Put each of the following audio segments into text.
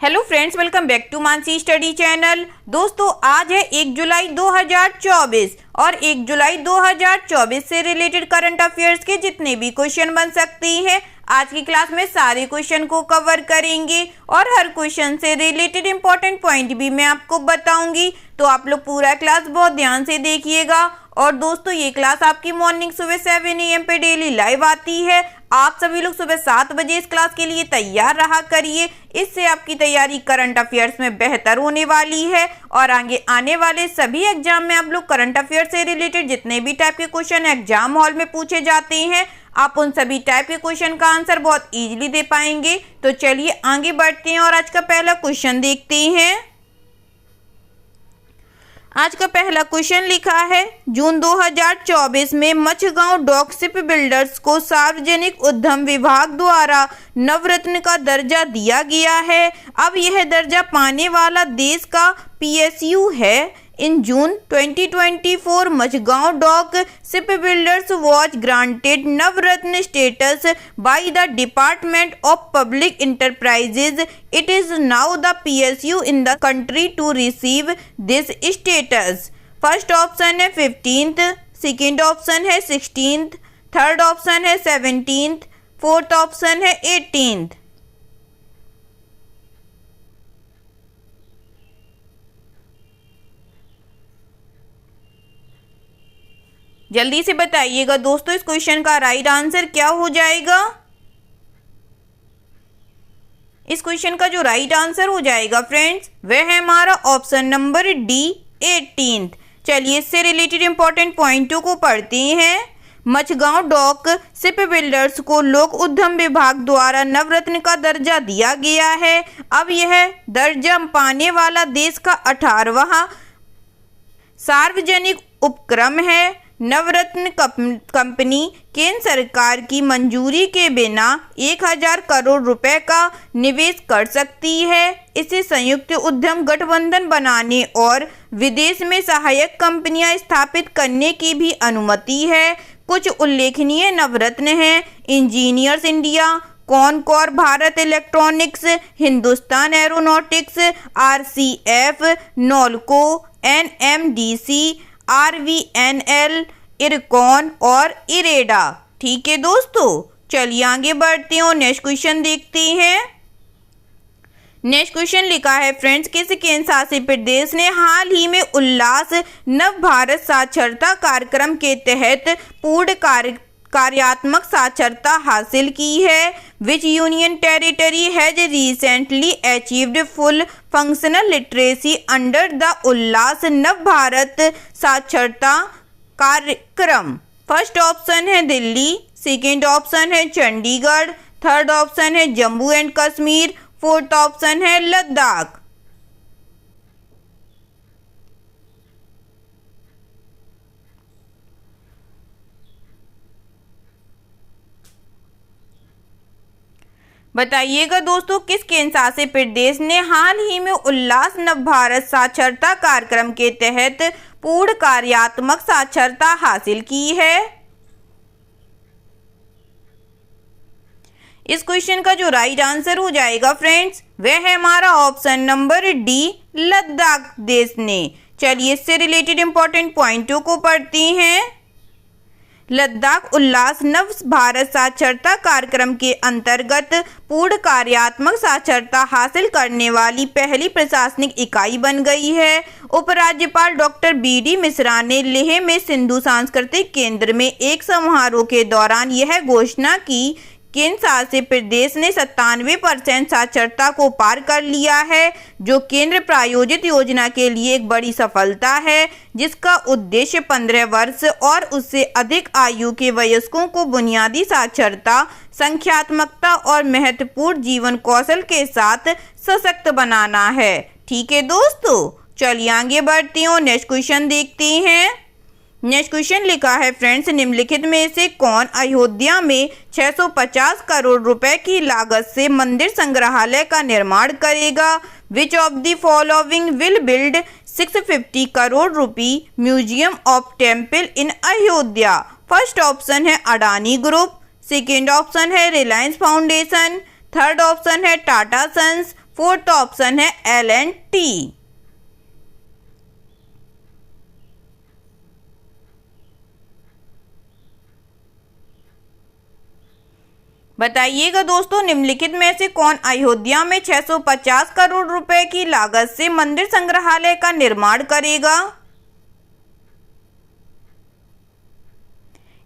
Hello friends, welcome back to Mansi study channel. दोस्तों, आज है 1 जुलाई 2024 और 1 जुलाई 2024 से रिलेटेड करंट अफेयर्स के जितने भी क्वेश्चन बन सकते हैं आज की क्लास में सारे क्वेश्चन को कवर करेंगे और हर क्वेश्चन से रिलेटेड इंपॉर्टेंट पॉइंट भी मैं आपको बताऊंगी। तो आप लोग पूरा क्लास बहुत ध्यान से देखिएगा। और दोस्तों, ये क्लास आपकी मॉर्निंग सुबह 7 AM पे डेली लाइव आती है। आप सभी लोग सुबह 7 बजे इस क्लास के लिए तैयार रहा करिए। इससे आपकी तैयारी करंट अफेयर्स में बेहतर होने वाली है और आगे आने वाले सभी एग्जाम में आप लोग करंट अफेयर्स से रिलेटेड जितने भी टाइप के क्वेश्चन एग्जाम हॉल में पूछे जाते हैं, आप उन सभी टाइप के क्वेश्चन का आंसर बहुत इजीली दे पाएंगे। तो चलिए आगे बढ़ते हैं और आज का पहला क्वेश्चन देखते हैं। आज का पहला क्वेश्चन लिखा है, जून 2024 में मझगांव डॉक शिप बिल्डर्स को सार्वजनिक उद्यम विभाग द्वारा नवरत्न का दर्जा दिया गया है। अब यह दर्जा पाने वाला देश का PSU है। In June 2024, Majgaon Dock Shipbuilders was granted Navratna status by the Department of Public Enterprises. It is now the PSU in the country to receive this status. First option है 15th, second option है 16th, third option है 17th, fourth option है 18th। जल्दी से बताइएगा दोस्तों, इस question का राइट आंसर क्या हो जाएगा। इस क्वेश्चन का जो राइट आंसर हो जाएगा फ्रेंड्स, वह है हमारा ऑप्शन नंबर डी 18th। चलिए इससे रिलेटेड इंपॉर्टेंट पॉइंटों को पढ़ते हैं। मझगांव डॉक शिप बिल्डर्स को लोक उद्यम विभाग द्वारा नवरत्न का दर्जा दिया गया है। अब यह दर्जा पाने वाला देश का 18वां सार्वजनिक उपक्रम है। नवरत्न कंपनी केंद्र सरकार की मंजूरी के बिना 1000 करोड़ रुपए का निवेश कर सकती है। इसे संयुक्त उद्यम गठबंधन बनाने और विदेश में सहायक कंपनियां स्थापित करने की भी अनुमति है। कुछ उल्लेखनीय नवरत्न हैं: engineers India, Concor Bharat electronics, Hindustan aeronautics, RCF, NALCO, NMDC, RVNL, IRCON और इरेडा। ठीक है दोस्तों, चलिए आगे बढ़ते हैं और नेक्स्ट क्वेश्चन देखते हैं। नेक्स्ट क्वेश्चन लिखा है फ्रेंड्स, किस केंद्र शासित प्रदेश ने हाल ही में उल्लास नव भारत साक्षरता कार्यक्रम के तहत पूर्ण कार्यात्मक साक्षरता हासिल की है। Which union territory has recently achieved full functional literacy under the Ullas Nav Bharat साक्षरता कार्यक्रम। फर्स्ट ऑप्शन है दिल्ली, सेकेंड ऑप्शन है चंडीगढ़, थर्ड ऑप्शन है Jammu and Kashmir, fourth option है लद्दाख। बताइएगा दोस्तों, किस केंद्र शासित प्रदेश ने हाल ही में उल्लास नव भारत साक्षरता कार्यक्रम के तहत पूर्ण कार्यात्मक साक्षरता हासिल की है। इस क्वेश्चन का जो राइट आंसर हो जाएगा फ्रेंड्स, वह है हमारा ऑप्शन नंबर डी लद्दाख देश ने। चलिए इससे रिलेटेड इंपॉर्टेंट पॉइंटों को पढ़ते हैं। लद्दाख उल्लास नव भारत साक्षरता कार्यक्रम के अंतर्गत पूर्ण कार्यात्मक साक्षरता हासिल करने वाली पहली प्रशासनिक इकाई बन गई है। उपराज्यपाल डॉक्टर BD मिश्रा ने लेह में सिंधु सांस्कृतिक केंद्र में एक समारोह के दौरान यह घोषणा की। केंद्र शासित प्रदेश ने 97% साक्षरता को पार कर लिया है, जो केंद्र प्रायोजित योजना के लिए एक बड़ी सफलता है, जिसका उद्देश्य 15 वर्ष और उससे अधिक आयु के वयस्कों को बुनियादी साक्षरता, संख्यात्मकता और महत्वपूर्ण जीवन कौशल के साथ सशक्त बनाना है। ठीक है दोस्तों, चलिए आगे बढ़ते हैं और नेक्स्ट क्वेश्चन देखते हैं। नेक्स्ट क्वेश्चन लिखा है फ्रेंड्स, निम्नलिखित में से कौन अयोध्या में 650 करोड़ रुपए की लागत से मंदिर संग्रहालय का निर्माण करेगा। विच of the following will build 650 crore rupee museum of temple in Ayodhya. First option है अडानी ग्रुप, सेकेंड ऑप्शन है रिलायंस फाउंडेशन, थर्ड ऑप्शन है टाटा सन्स, फोर्थ ऑप्शन है L&T। बताइएगा दोस्तों, निम्नलिखित में से कौन अयोध्या में 650 करोड़ रुपए की लागत से मंदिर संग्रहालय का निर्माण करेगा।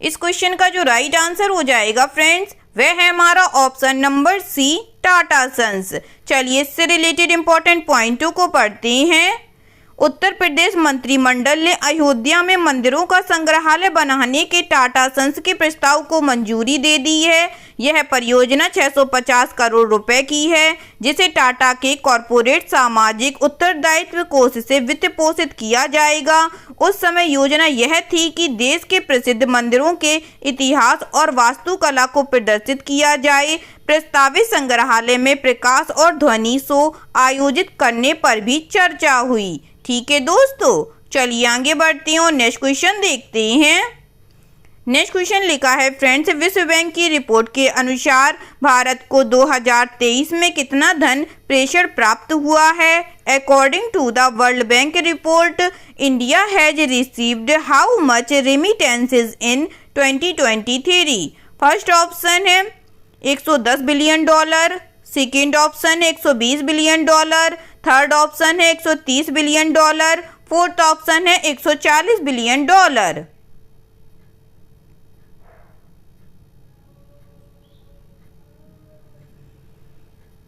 इस क्वेश्चन का जो राइट आंसर हो जाएगा फ्रेंड्स, वह है हमारा option number C, Tata sons. चलिए इससे रिलेटेड इंपॉर्टेंट पॉइंटों को पढ़ते हैं। उत्तर प्रदेश मंत्रिमंडल ने अयोध्या में मंदिरों का संग्रहालय बनाने के टाटा सन्स के प्रस्ताव को मंजूरी दे दी है। यह परियोजना 650 करोड़ रुपए की है, जिसे टाटा के कॉरपोरेट सामाजिक उत्तरदायित्व कोष से वित्त पोषित किया जाएगा। उस समय योजना यह थी कि देश के प्रसिद्ध मंदिरों के इतिहास और वास्तुकला को प्रदर्शित किया जाए। प्रस्तावित संग्रहालय में प्रकाश और ध्वनि शो आयोजित करने पर भी चर्चा हुई। ठीक है दोस्तों, चलिए आगे बढ़ते हैं और नेक्स्ट क्वेश्चन देखते हैं। नेक्स्ट क्वेश्चन लिखा है फ्रेंड्स, विश्व बैंक की रिपोर्ट के अनुसार भारत को 2023 में कितना धन प्रेषण प्राप्त हुआ है। According to the World Bank report, India has received how much remittances in 2023। First option है $110 बिलियन, सेकेंड ऑप्शन है $120 बिलियन, थर्ड ऑप्शन है $130 बिलियन, फोर्थ ऑप्शन है $140 बिलियन।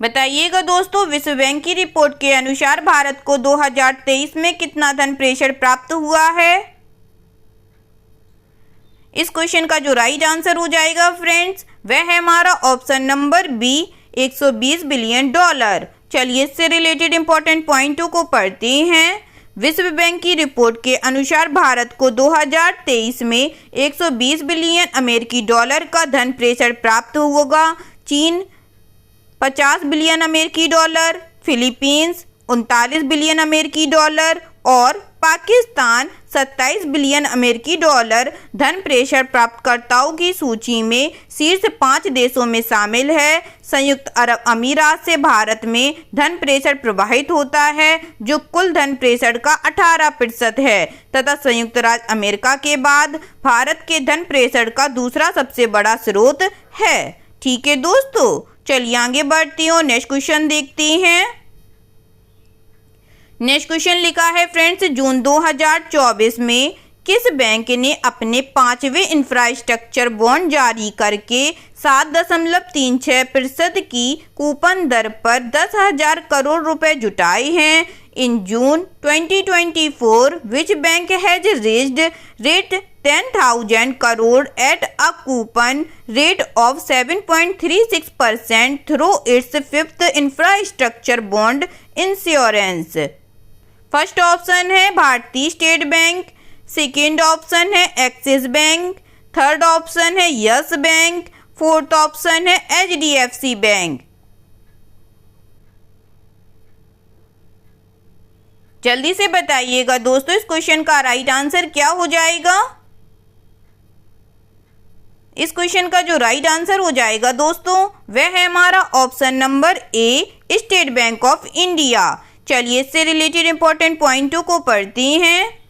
बताइएगा दोस्तों, विश्व बैंक की रिपोर्ट के अनुसार भारत को 2023 में कितना धन प्रेषण प्राप्त हुआ है। इस क्वेश्चन का जो राइट आंसर हो जाएगा फ्रेंड्स, वह है हमारा ऑप्शन नंबर बी, $120 बिलियन। चलिए इससे रिलेटेड इंपॉर्टेंट पॉइंटों को पढ़ते हैं। विश्व बैंक की रिपोर्ट के अनुसार भारत को 2023 में $120 बिलियन अमेरिकी डॉलर का धन प्रेषण प्राप्त होगा। चीन $50 बिलियन अमेरिकी डॉलर, फिलीपींस $39 बिलियन अमेरिकी डॉलर और पाकिस्तान $27 बिलियन अमेरिकी डॉलर धन प्रेषण प्राप्तकर्ताओं की सूची में शीर्ष 5 देशों में शामिल है। संयुक्त अरब अमीरात से भारत में धन प्रेषण प्रवाहित होता है, जो कुल धन प्रेषण का 18% है तथा संयुक्त राज्य अमेरिका के बाद भारत के धन प्रेषण का दूसरा सबसे बड़ा स्रोत है। ठीक है दोस्तों, चलिए आगे बढ़ते हैं, नेक्स्ट क्वेश्चन देखते हैं। नेक्स्ट क्वेश्चन लिखा है फ्रेंड्स, जून 2024 में किस बैंक ने अपने 5वें इंफ्रास्ट्रक्चर बॉन्ड जारी करके 7.36% की कूपन दर पर 10,000 करोड़ रुपए जुटाए हैं। इन June 2024, which bank has raised rate 10,000 crore at a coupon rate of 7.36% through its 5th infrastructure bond issuance। First option है भारतीय स्टेट बैंक, सेकेंड ऑप्शन है एक्सिस बैंक, थर्ड ऑप्शन है यस बैंक, फोर्थ ऑप्शन है HDFC bank. जल्दी से बताइएगा दोस्तों, इस क्वेश्चन का राइट आंसर क्या हो जाएगा। इस क्वेश्चन का जो राइट आंसर हो जाएगा दोस्तों, वह है हमारा option number A, state bank of India. चलिए इससे रिलेटेड इंपॉर्टेंट पॉइंटों को पढ़ते हैं।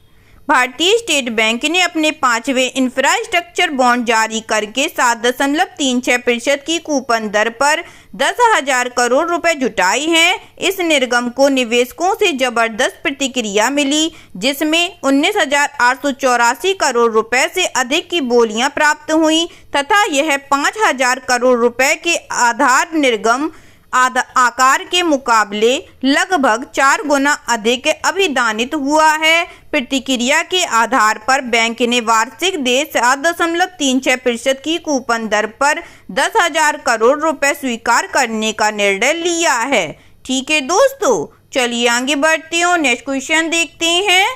भारतीय स्टेट बैंक ने अपने 5वें इंफ्रास्ट्रक्चर बॉन्ड जारी करके 7.36% की कूपन दर पर 10,000 करोड़ रुपए जुटाए हैं। इस निर्गम को निवेशकों से जबरदस्त प्रतिक्रिया मिली, जिसमें 19,884 करोड़ रुपए से अधिक की बोलियां प्राप्त हुई तथा यह 5,000 करोड़ रुपए के आधार निर्गम आकार के मुकाबले लगभग 4 गुना अधिक अभिदानित हुआ है। प्रतिक्रिया के आधार पर बैंक ने वार्षिक दे 7.36% की कूपन दर पर 10,000 करोड़ रुपए स्वीकार करने का निर्णय लिया है। ठीक है दोस्तों, चलिए आगे बढ़ते हैं, नेक्स्ट क्वेश्चन देखते हैं।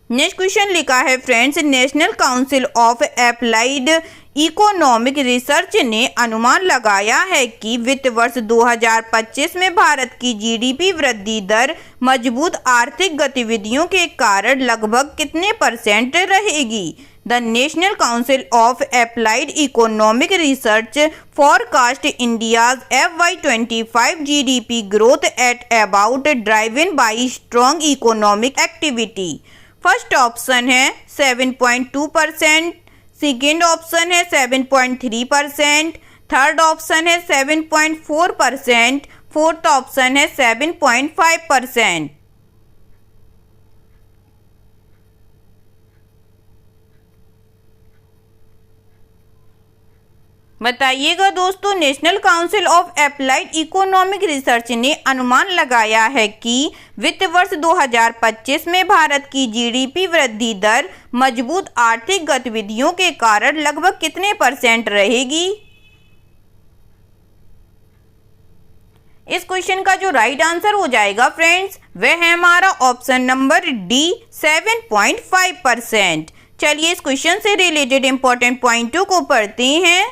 नेक्स्ट क्वेश्चन लिखा है friends, national council of applied economic research ने अनुमान लगाया है कि वित्त वर्ष 2025 में भारत की GDP वृद्धि दर मजबूत आर्थिक गतिविधियों के कारण लगभग कितने % रहेगी। The National Council of Applied Economic Research forecast India's FY25 GDP growth at about driven by strong economic activity. First option है 7.2%, सेकेंड ऑप्शन है 7.3%, थर्ड ऑप्शन है 7.4%, फोर्थ ऑप्शन है 7.5%। बताइएगा दोस्तों, national council of applied economic research ने अनुमान लगाया है कि वित्त वर्ष 2025 में भारत की जीडीपी वृद्धि दर मजबूत आर्थिक गतिविधियों के कारण लगभग कितने % रहेगी। इस क्वेश्चन का जो राइट आंसर हो जाएगा फ्रेंड्स, वह है हमारा ऑप्शन नंबर डी 7.5%। चलिए इस क्वेश्चन से रिलेटेड इंपॉर्टेंट पॉइंटों को पढ़ते हैं।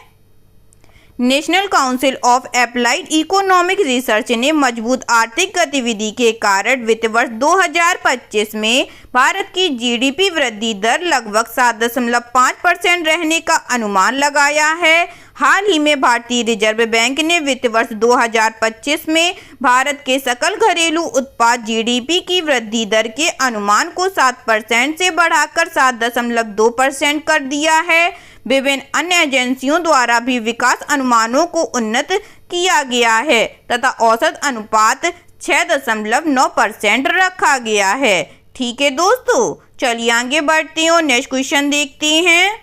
National council of applied economic research ने मजबूत आर्थिक गतिविधि के कारण वित्त वर्ष 2025 में भारत की जीडीपी वृद्धि दर लगभग 7.5% रहने का अनुमान लगाया है। हाल ही में भारतीय रिजर्व बैंक ने वित्त वर्ष 2025 में भारत के सकल घरेलू उत्पाद जीडीपी की वृद्धि दर के अनुमान को 7% से बढ़ाकर 7.2% कर दिया है। विभिन्न अन्य एजेंसियों द्वारा भी विकास अनुमानों को उन्नत किया गया है तथा औसत अनुपात 6.9% रखा गया है। ठीक है दोस्तों, चलिए आगे बढ़ते हैं और नेक्स्ट क्वेश्चन देखते हैं।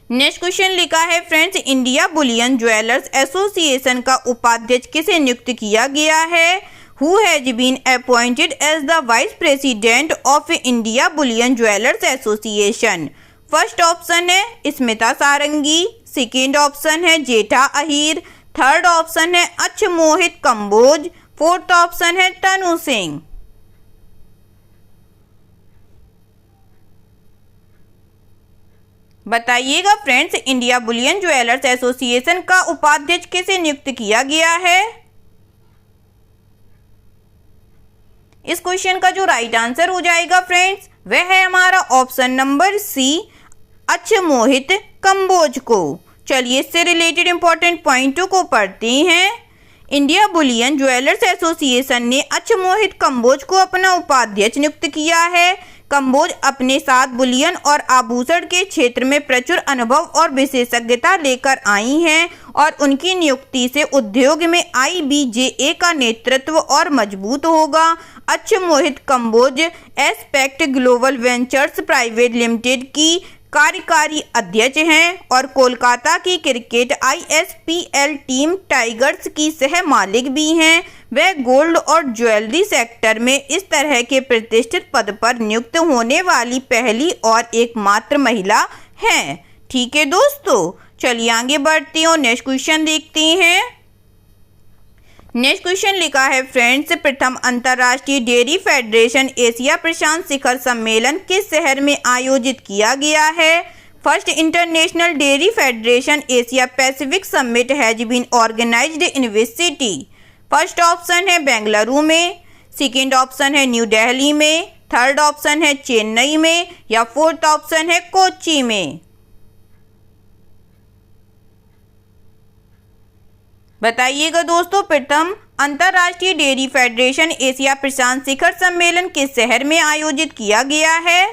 नेक्स्ट क्वेश्चन लिखा है friends, India bullion jewellers association का उपाध्यक्ष किसे नियुक्त किया गया है। Who has been appointed as the vice president of India bullion jewellers association. First option है स्मिता सारंगी, सेकेंड ऑप्शन है जेठा अहीर, थर्ड ऑप्शन है अच्छमोहित कंबोज, फोर्थ ऑप्शन है तनु सिंह। बताइएगा friends, India bullion jewellers association का उपाध्यक्ष किसे नियुक्त किया गया है। इस क्वेश्चन का जो राइट आंसर हो जाएगा फ्रेंड्स, वह है हमारा ऑप्शन नंबर सी अच्छमोहित कंबोज को। चलिए इससे रिलेटेड इंपॉर्टेंट पॉइंटों को पढ़ते हैं। इंडिया बुलियन ज्वेलर्स एसोसिएशन ने अच्छमोहित कंबोज को अपना उपाध्यक्ष नियुक्त किया है। कंबोज अपने साथ बुलियन और आभूषण के क्षेत्र में प्रचुर अनुभव और विशेषज्ञता लेकर आई हैं और उनकी नियुक्ति से उद्योग में IBJA का नेतृत्व और मजबूत होगा। अच्छमोहित Kamboj aspect global ventures private limited की कार्यकारी अध्यक्ष हैं और कोलकाता की क्रिकेट ISPL टीम टाइगर्स की सह मालिक भी हैं। वह गोल्ड और ज्वेलरी सेक्टर में इस तरह के प्रतिष्ठित पद पर नियुक्त होने वाली पहली और एकमात्र महिला हैं। ठीक है दोस्तों, चलिए आगे बढ़ते हैं और नेक्स्ट क्वेश्चन देखते हैं। नेक्स्ट क्वेश्चन लिखा है फ्रेंड्स, प्रथम अंतर्राष्ट्रीय डेयरी फेडरेशन एशिया प्रशांत शिखर सम्मेलन किस शहर में आयोजित किया गया है। First international dairy federation Asia pacific summit has been organised in which city. First option है बेंगलुरु में, सेकेंड ऑप्शन है न्यू दिल्ली में, थर्ड ऑप्शन है चेन्नई में या फोर्थ ऑप्शन है कोच्चि में। बताइएगा दोस्तों, प्रथम अंतर्राष्ट्रीय डेयरी फेडरेशन एशिया प्रशांत शिखर सम्मेलन किस शहर में आयोजित किया गया है।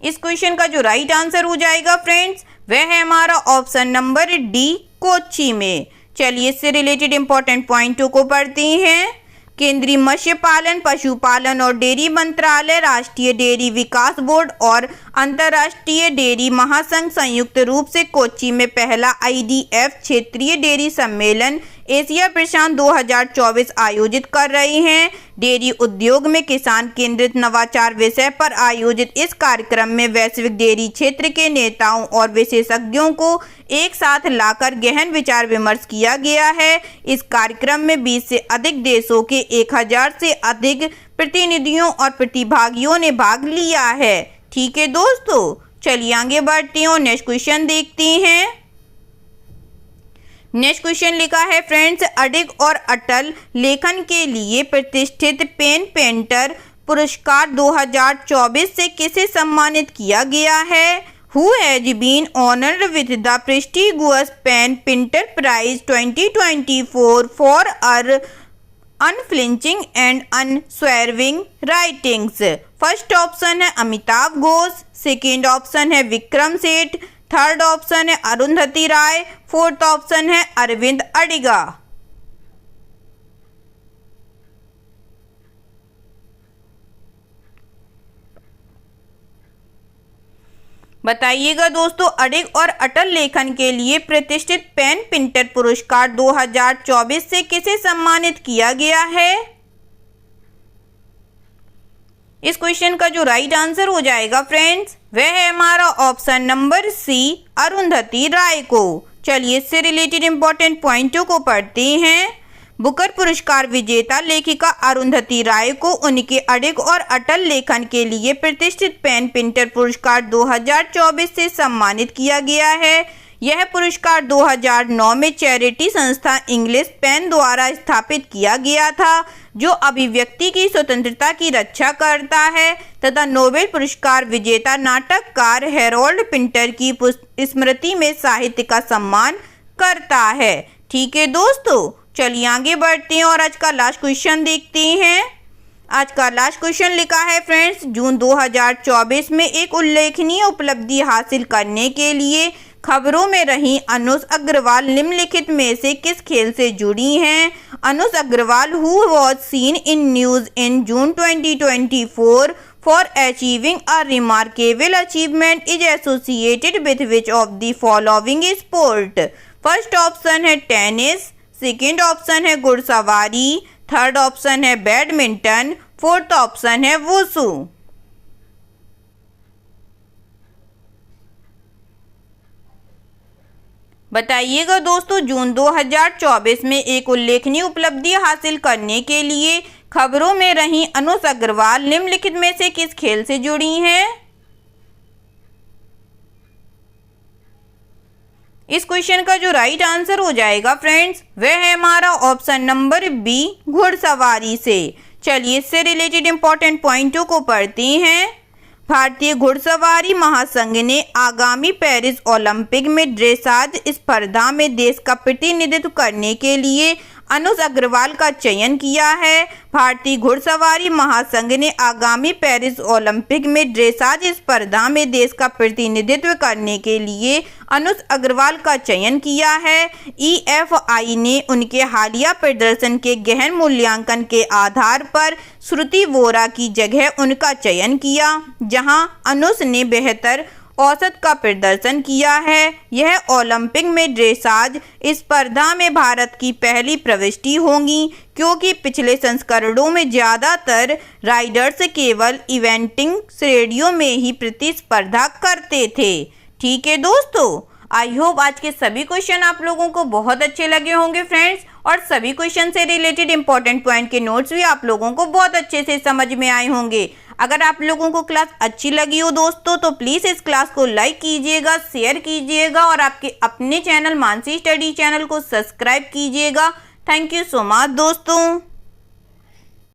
इस क्वेश्चन का जो राइट आंसर हो जाएगा फ्रेंड्स, वह है हमारा ऑप्शन नंबर डी कोच्चि में। चलिए इससे रिलेटेड इंपॉर्टेंट पॉइंटों को पढ़ते हैं। केंद्रीय मत्स्य पालन, पशुपालन और डेयरी मंत्रालय, राष्ट्रीय डेयरी विकास बोर्ड और अंतर्राष्ट्रीय डेयरी महासंघ संयुक्त रूप से कोच्चि में पहला IDF क्षेत्रीय डेयरी सम्मेलन एशिया प्रशांत 2024 आयोजित कर रहे हैं। डेयरी उद्योग में किसान केंद्रित नवाचार विषय पर आयोजित इस कार्यक्रम में वैश्विक डेयरी क्षेत्र के नेताओं और विशेषज्ञों को एक साथ लाकर गहन विचार विमर्श किया गया है। इस कार्यक्रम में 20 से अधिक देशों के 1000 से अधिक प्रतिनिधियों और प्रतिभागियों ने भाग लिया है। ठीक है दोस्तों, चलिए आगे बढ़ते हैं और नेक्स्ट क्वेश्चन देखते हैं। नेक्स्ट क्वेश्चन लिखा है फ्रेंड्स, अडिग और अटल लेखन के लिए प्रतिष्ठित पेन पेंटर पुरस्कार 2024 से किसे सम्मानित किया गया है? Who has been honored with the prestigious Pen Pinter Prize 2024 for her unflinching and unswerving writings? First option है अमिताभ घोष, सेकेंड ऑप्शन है विक्रम सेठ, थर्ड ऑप्शन है अरुंधति राय, फोर्थ ऑप्शन है अरविंद अडिगा। बताइएगा दोस्तों, अडिग और अटल लेखन के लिए प्रतिष्ठित पेन पिंटर पुरस्कार 2024 से किसे सम्मानित किया गया है? इस क्वेश्चन का जो राइट आंसर हो जाएगा फ्रेंड्स, वह है हमारा ऑप्शन नंबर सी, अरुंधति राय को। चलिए इससे रिलेटेड इंपॉर्टेंट पॉइंटों को पढ़ते हैं। बुकर पुरस्कार विजेता लेखिका अरुंधति राय को उनके अडिग और अटल लेखन के लिए प्रतिष्ठित पेन पिंटर पुरस्कार 2024 से सम्मानित किया गया है। यह पुरस्कार 2009 में चैरिटी संस्था इंग्लिश पेन द्वारा स्थापित किया गया था, जो अभिव्यक्ति की स्वतंत्रता की रक्षा करता है तथा नोबेल पुरस्कार विजेता नाटककार हैरोल्ड पिंटर की स्मृति में साहित्य का सम्मान करता है। ठीक है दोस्तों, चलिए आगे बढ़ते हैं और आज का लास्ट क्वेश्चन देखते हैं। आज का लास्ट क्वेश्चन लिखा है फ्रेंड्स, जून 2024 में एक उल्लेखनीय उपलब्धि हासिल करने के लिए खबरों में रही अनुज अग्रवाल निम्नलिखित में से किस खेल से जुड़ी हैं? Anuj Agarwal who was seen in news in June 2024 for achieving a remarkable achievement is associated with which of the following sport? First option है टेनिस, सेकेंड ऑप्शन है घुड़सवारी, थर्ड ऑप्शन है बैडमिंटन, फोर्थ ऑप्शन है वुशु। बताइएगा दोस्तों, जून 2024 में एक उल्लेखनीय उपलब्धि हासिल करने के लिए खबरों में रही अनुज अग्रवाल निम्नलिखित में से किस खेल से जुड़ी हैं? इस क्वेश्चन का जो राइट आंसर हो जाएगा फ्रेंड्स, वह है हमारा ऑप्शन नंबर बी, घुड़सवारी से। चलिए इससे रिलेटेड इंपॉर्टेंट पॉइंटों को पढ़ते हैं। भारतीय घुड़सवारी महासंघ ने आगामी पेरिस ओलंपिक में ड्रेसाज स्पर्धा में देश का प्रतिनिधित्व करने के लिए अनुज अग्रवाल का चयन किया है। भारतीय घुड़सवारी महासंघ ने आगामी पेरिस ओलंपिक में ड्रेसाज स्पर्धा में देश का प्रतिनिधित्व करने के लिए अनुज अग्रवाल का चयन किया है। EFI ने उनके हालिया प्रदर्शन के गहन मूल्यांकन के आधार पर श्रुति वोरा की जगह उनका चयन किया, जहां अनुज ने बेहतर औसत का प्रदर्शन किया है। यह ओलंपिक में ड्रेसाज स्पर्धा में भारत की पहली प्रविष्टि होगी, क्योंकि पिछले संस्करणों में ज़्यादातर राइडर्स केवल इवेंटिंग श्रेणियों में ही प्रतिस्पर्धा करते थे। ठीक है दोस्तों, आई होप आज के सभी क्वेश्चन आप लोगों को बहुत अच्छे लगे होंगे फ्रेंड्स, और सभी क्वेश्चन से रिलेटेड इंपॉर्टेंट पॉइंट के नोट्स भी आप लोगों को बहुत अच्छे से समझ में आए होंगे। अगर आप लोगों को क्लास अच्छी लगी हो दोस्तों, तो प्लीज़ इस क्लास को लाइक कीजिएगा, शेयर कीजिएगा और आपके अपने चैनल मानसी स्टडी चैनल को सब्सक्राइब कीजिएगा। थैंक यू सो मच दोस्तों।